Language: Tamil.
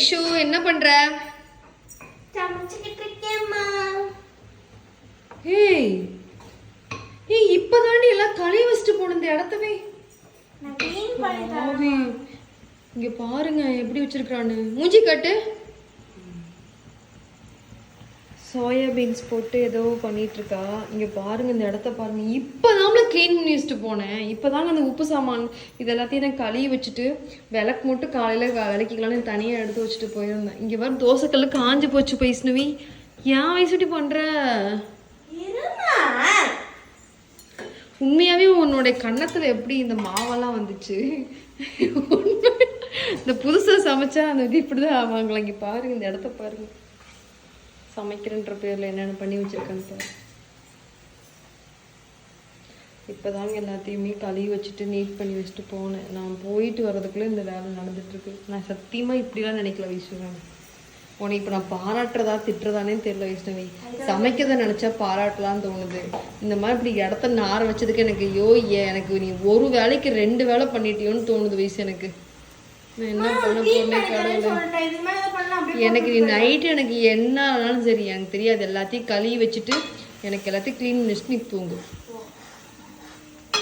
ஐஷு என்ன பண்ற? சமைச்சிட்டு இருக்கேம்மா. ஏய் ஏய் இப்பதாண்டி எல்லாம் கழுவி வச்சுட்டு போன இந்த இடத்தவே. நான் க்ளீன் பண்ணி தரேன். இங்க பாருங்க எப்படி வச்சிருக்கான்னு. மூஞ்சி காட்டு. சோயா பீன்ஸ் போட்டு ஏதோ பண்ணிட்டு இருக்கா. இங்க பாருங்க இந்த இடத்த பாருங்க. இப்பதான்ல க்ளீன் பண்ணி வச்சுட்டு போனேன். இப்பதாங்க அந்த உப்பு சாமான் இது எல்லாத்தையும் நான் கழுவி வச்சுட்டு விளக்கு மட்டும் காலையில விளக்கிக்கலாம்னு தனியா எடுத்து வச்சுட்டு போயிருந்தேன். இங்க பாரு தோசைக்கல்லு காஞ்சு போச்சு வைஷ்ணவி. ஏன் வயசுட்டி பண்ற? உண்மையாவே உன்னோட கன்னத்துல எப்படி இந்த மாவெல்லாம் வந்துச்சு? இந்த புதுசா சமைச்சா அந்த இது இப்படிதான் ஆவாங்களா? இங்க பாருங்க இந்த இடத்த பாருங்க. சமைக்கிறன்ற பேர்ல என்னென்ன பண்ணி வச்சிருக்கேன்னு பாரு. இப்போதாங்க எல்லாத்தையுமே கழுவி வச்சுட்டு நீட் பண்ணி வச்சுட்டு போனேன். நான் போயிட்டு வர்றதுக்குள்ளே இந்த வேலை நடந்துட்டு இருக்கு. நான் சத்தியமா இப்படிலாம் நினைக்கல வைஷ்ணவி. உன்னை இப்போ நான் பாராட்டுறதா திட்டுறதானே தெரியல வைஷ்ணவி. சமைக்கிறத நினைச்சா பாராட்டலான்னு தோணுது. இந்த மாதிரி இப்படி இடத்த நார வச்சதுக்கு எனக்கு எனக்கு நீ ஒரு வேலைக்கு 2 வேலை பண்ணிட்டியோன்னு தோணுது வைஸ். எனக்கு என்ன பண்ண போறேன் கடவுளே. எனக்கு நீ நைட்டு எனக்கு என்ன ஆனாலும் சரி எனக்கு தெரியாது. எல்லாத்தையும் கழுவி வச்சுட்டு எனக்கு எல்லாத்தையும் க்ளீன் பண்ணிட்டு நீ தூங்கு.